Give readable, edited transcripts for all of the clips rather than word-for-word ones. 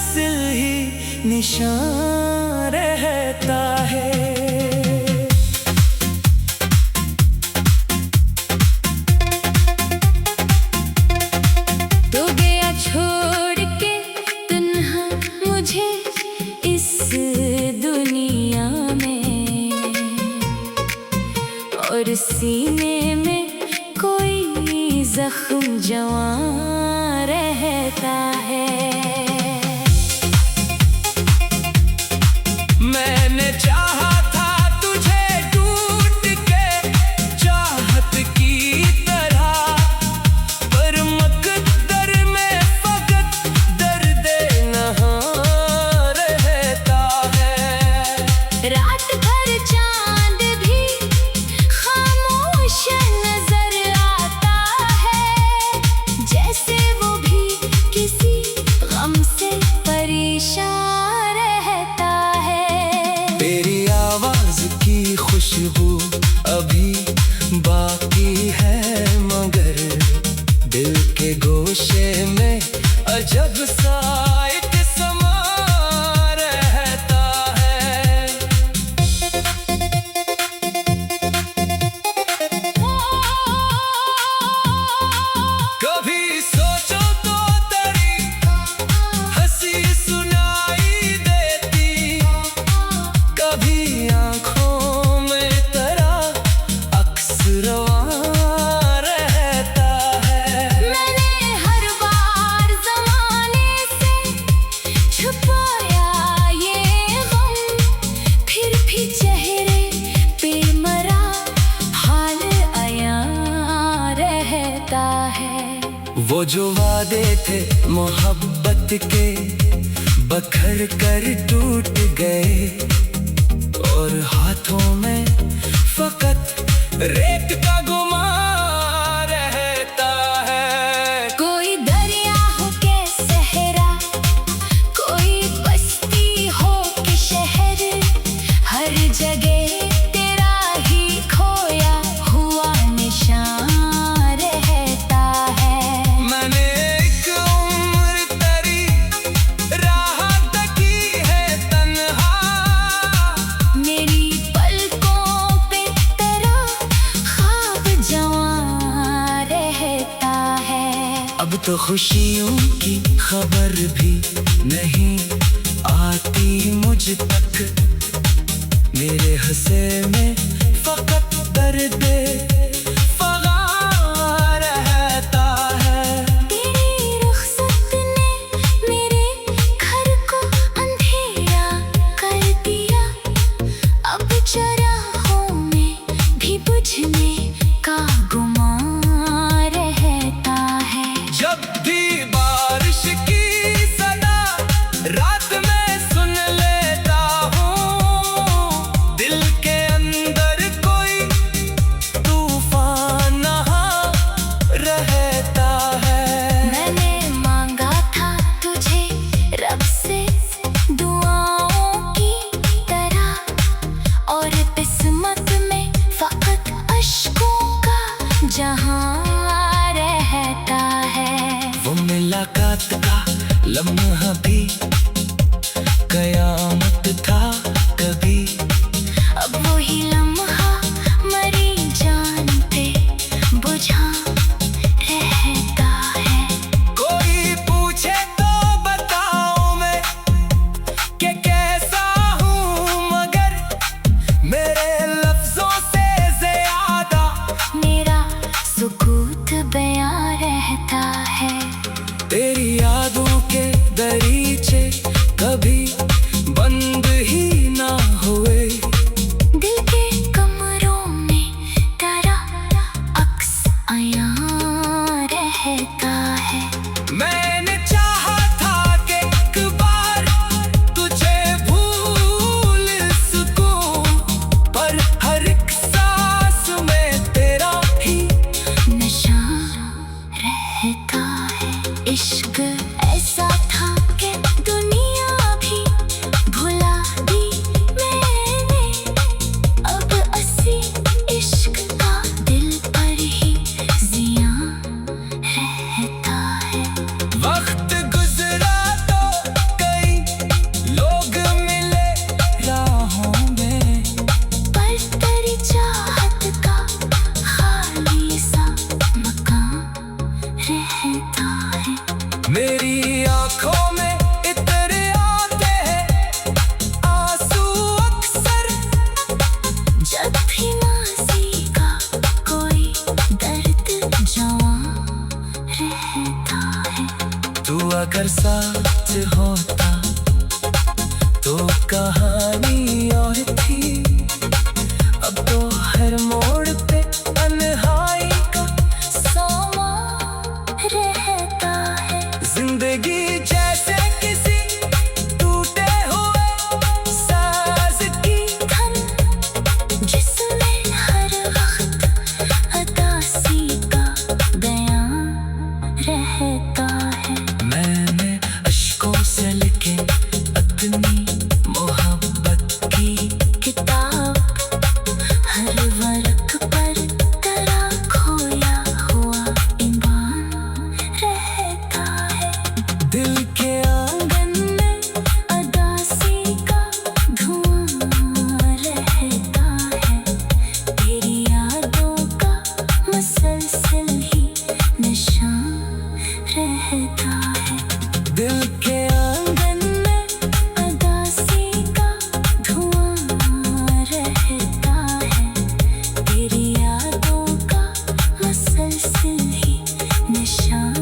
फासिल ही निशान रहता है। और सीने में कोई जख्म जवां रहता है। मैंने चाहा था तुझे टूट के चाहत की तरह, पर मकद्दर में फकत दर्द नहां रहता है। रात भर चांद भी खामोश नजर आता है, जैसे वो भी किसी गम से परेशान रहता है। तेरी आवाज की खुशबू अभी बाकी है, मगर दिल के गोशे में अजब सा एक समा रहता है। कभी सोचो तो तेरी हंसी सुनाई देती, कभी आंखों में तेरा अक्स रवां रहता है। मैंने हर बार ज़माने से छुपाया ये गम, फिर भी चेहरे पे मरा हाल आया रहता है। वो जो वादे थे मोहब्बत के बखर कर टूट गए, और हाथों में फकत रेत का गुमान रहता है। कोई दरिया हो के सहरा, कोई बस्ती हो के शहर, हर जगह तेरा ही खोया हुआ निशान रहता है। मैंने एक उम्र तेरी राह तकी है तन्हा, मेरी पलकों पे तेरा ख्वाब जवां रहता है। अब तो खुशियों की खबर भी नहीं आती मुझ तक, मेरे हंसे में फकत दर्द फगां रहता है। तेरी रुखसत ने मेरे घर को अंधेरा कर दिया, अब चराहों में भी बुझने का गुमान रहता है। जब भी बारिश की सदा रात में सुन लेता हूँ, दिल के अंदर कोई तूफान नहा रहता है। मैंने मांगा था तुझे रब से दुआओं की तरह, और किस्मत में फकत अश्कों का जहां रहता है। वो मुलाकात का लम्हा भी कयामत था कभी, अब वही लम्हा मरी जान पे बुझा रहता है। कोई पूछे तो बताऊं मैं कि कैसा हूँ, मगर मेरे लफ्जों से ज्यादा मेरा सुकूत बयां रहता है। तेरी यादों के दरीचे होता तो कहानी और थी। अब तो हर मोड़ पे तन्हाई का समा रहता है। जिंदगी जैसे किसी टूटे हुए साज की धन जिसमें हर वक्त अदासी का बयां रहता है। मैंने अश्कों से लिखे अपनी मोहब्बत की किताब हर वर्क पर तेरा खोया हुआ ईमान रहता है। दिल के आंगन में अदासी का धुआं रहता है। तेरी यादों का मसलसल ही निशान रहता है। दिल के आंगन में अदासी का धुआं रहता है। तेरी यादों का मसलसल ही निशान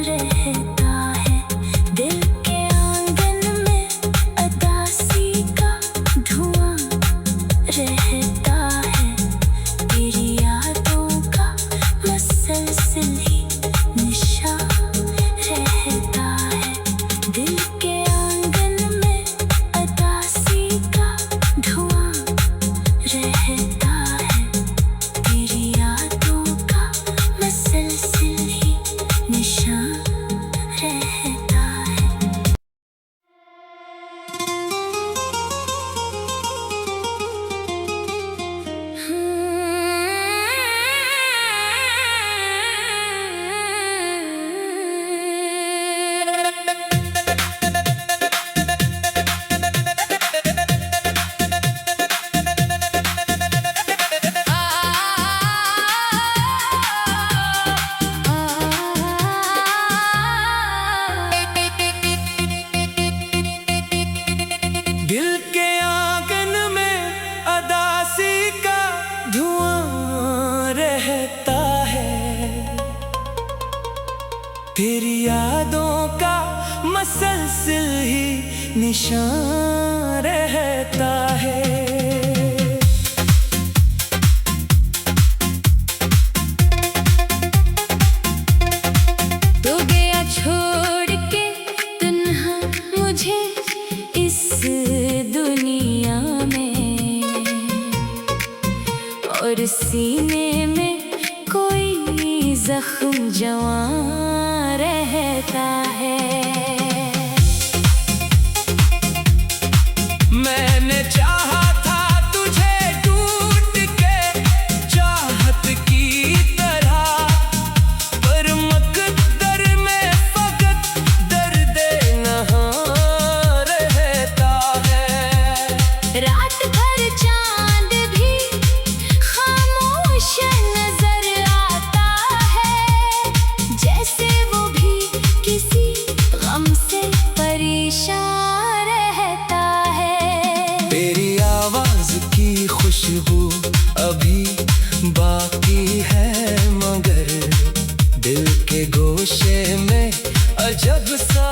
रहता है। दिल के आंगन में अदासी का धुआं रहता है। तेरी यादों का मसलसल ही निशान रहता है। दिल के आंगन में अदासी का धुआं रहता है। तेरी यादों का मसलसल ही निशान रहता है। दिल के आंगन में अदासी का धुआं रहता है। तेरी यादों का मसलसल ही निशान रहता है। तो गया छोड़ के तन्हा मुझे इस दुनिया में, और सीने में कोई जख्म जवां रहता है। मैंने चाहा था तुझे टूट के चाहत की तरह, पर मकद्दर में फकत दर्द नहां रहता है। रात भर चांद भी खामोश नजर आता है। जैसे वो भी किसी गम से परेशान रहता है। तेरी आवाज की खुशबू अभी बाकी है, मगर दिल के गोशे में अजब सा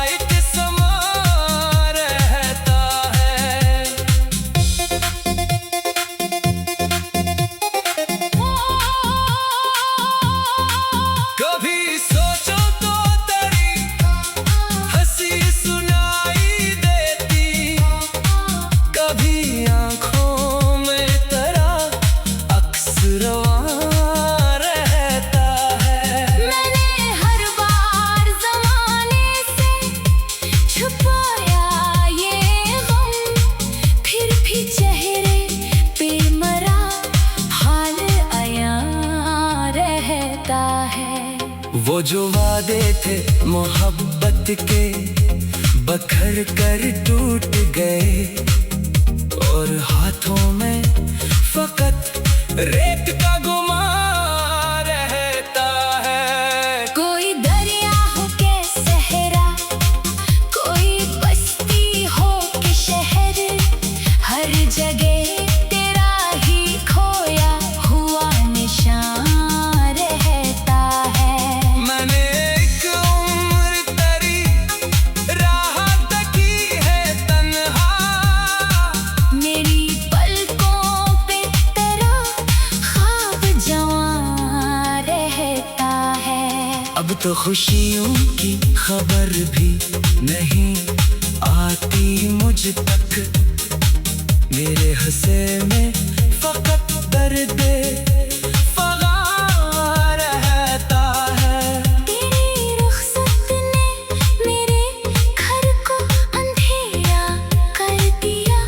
एक समा रहता है। कभी सोचो तो तेरी हंसी सुनाई देती, कभी आंखों में तेरा अक्स रवां रहता है। मैंने हर बार ज़माने से छुपाया ये गम, फिर भी चेहरे पे मरा हाल आया रहता है। वो जो वादे थे मोहब्बत के बखर कर टूट गए, और हाथों में फकत रेत का गुमान रहता है। कोई दरिया हो के सहरा, कोई बस्ती हो के शहर, हर जगह तेरा ही खोया हुआ निशान रहता है। मैंने एक उम्र तेरी राह तो खुशियों की खबर भी नहीं आती मुझ तक। मेरे हंसे में फकत दर्द फगा रहता है। तेरी रुखसत ने मेरे घर को अंधेरा कर दिया।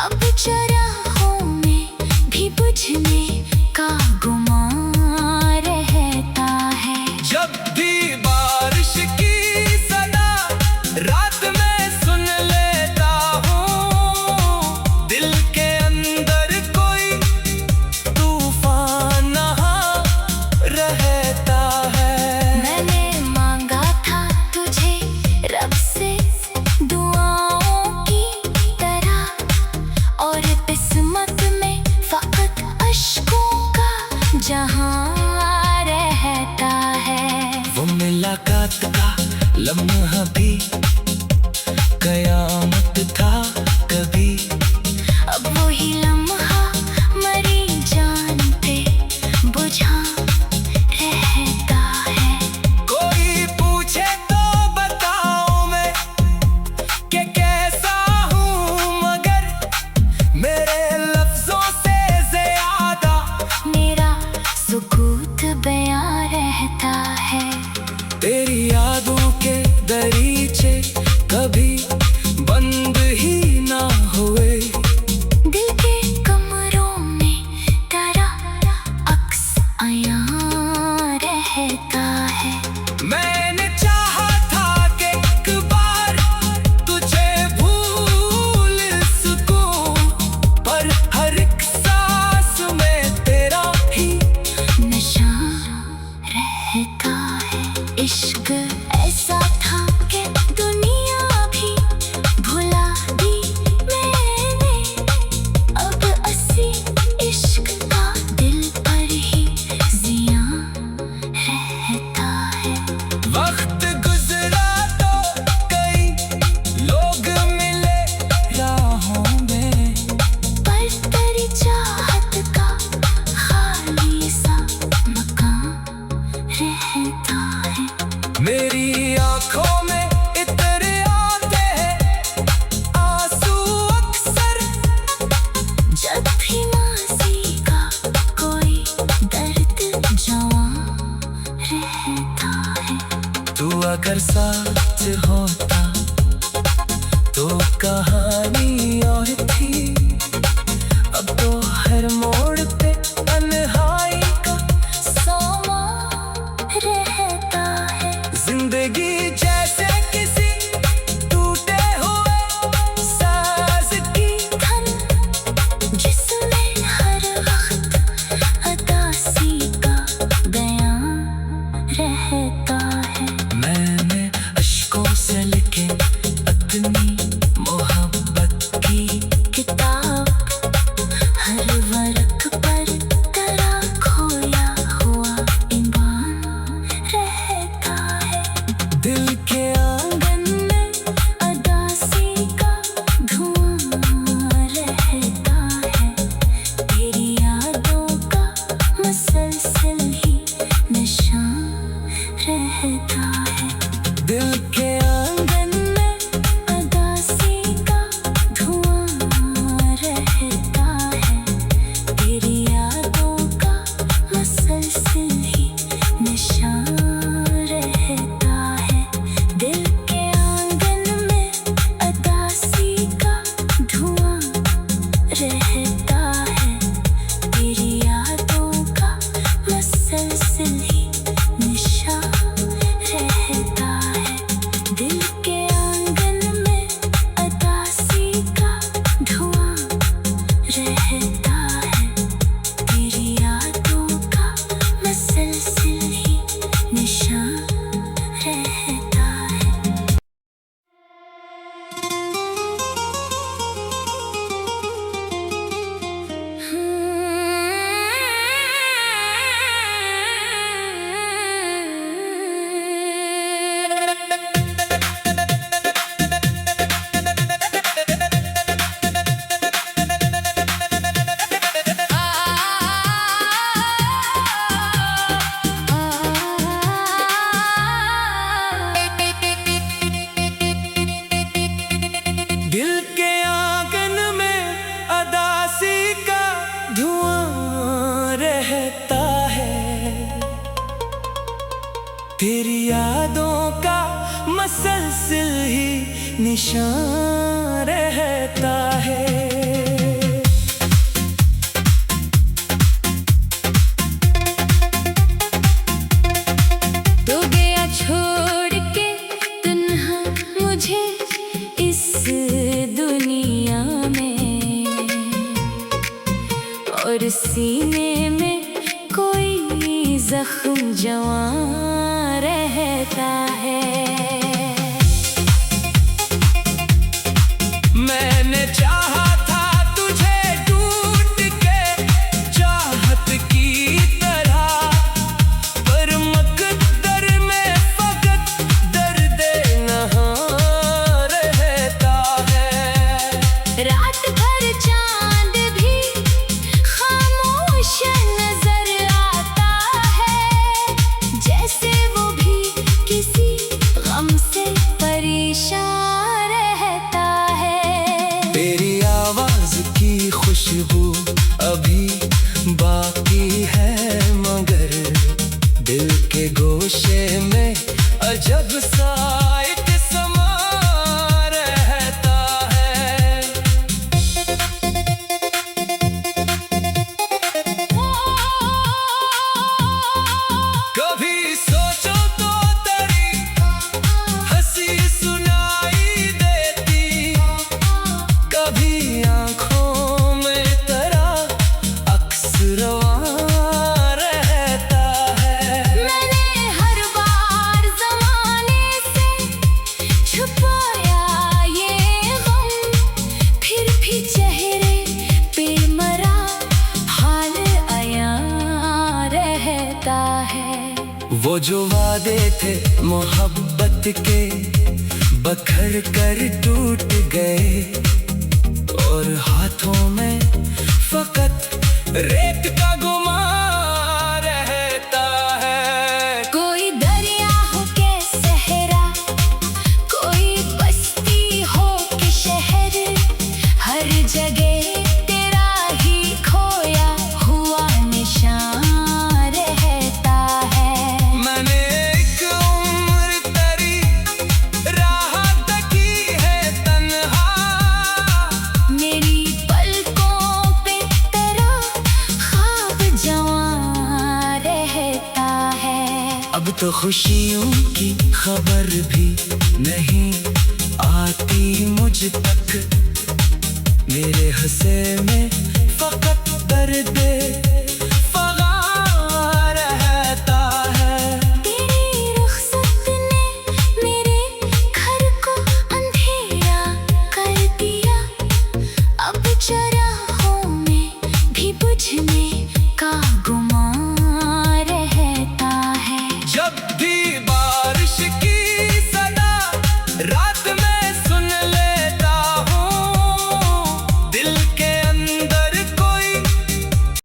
अब चराहों में भी बुझने का गुमान रहता है। जब भी बारिश की सदा रात में सुन लेता हूँ, दिल के अंदर कोई तूफान नहा रहता है। मैंने मांगा था तुझे रब से दुआओं की तरह, और किस्मत में फकत अश्कों का जहां रहता है। वो मुलाकात का लम्हा भी कयामत था कभी। अब वही लम्हा मरी जान पे बुझा रहता है। कोई पूछे तो बताऊं मैं कि कैसा हूँ, मगर मेरे लफ्जों से ज्यादा मेरा सुकूत बयां रहता है। तेरी यादों के दरीचे कभी बंद ही ना हुए। दिल के कमरों में तेरा अक्स आया रहता है। मैंने चाहा था कि एक बार तुझे भूल सकूं, पर हर एक सांस में तेरा ही नशा रहता है। इश्क ऐसा था कि दुनिया भी भुला दी मैंने। अब असली इश्क का दिल पर ही जिया रहता है। वक्त गुजरा तो कई लोग मिले राहों में, पर तेरी चाहत का खाली सा मकान रहता है। मेरी आंखों में इतने आते हैं आंसू अक्सर। जब भी माजी का कोई दर्द जवां रहता है। तू अगर साथ होता तो कहानी और थी। अब तो हर मोड़ पे तन्हाई का सोमा रहता है। जिंदगी जैसे किसी टूटे हुए साज की धन जिसमें हर वक्त अदासी का बयां रहता है। मैंने अश्कों से लिखे अपनी मोहब्बत की किताब। निशान रहता है। तो गया छोड़ के तन्हा मुझे इस दुनिया में, और सीने में कोई जख्म जवां रहता है। मैंने चाहा था तुझे टूट के चाहत की तरह, पर मकद्दर में फकत दर्द नहां रहता है। रात भर चांद भी खामोश नजर आता है, जैसे वो भी किसी गम से परेशान रहता है। तेरी आवाज की खुशबू अभी बाकी है, मगर दिल के गोशे में अजब सा एक समा रहता है। कभी सोचो तो तेरी हंसी सुनाई देती, कभी आंखों में तेरा अक्स रवां रहता है। मैंने हर बार ज़माने से छुपाया ये गम, फिर भी चेहरे पे मरा हाल आया रहता है। वो जो वादे थे मोहब्बत के बखर कर टूट गए, और हाथों में फकत रेत का गुमान रहता है। कोई दरिया हो के सहरा, कोई बस्ती हो के शहर, हर जगह तेरा ही खोया हुआ निशान रहता है। मैंने एक उम्र तेरी राह तकी है तन्हा, मेरी पलकों पे तेरा ख्वाब जवां रहता है। अब तो खुशियों की खबर भी नहीं आती मुझ तक, मेरे हंसे में फकत दर्द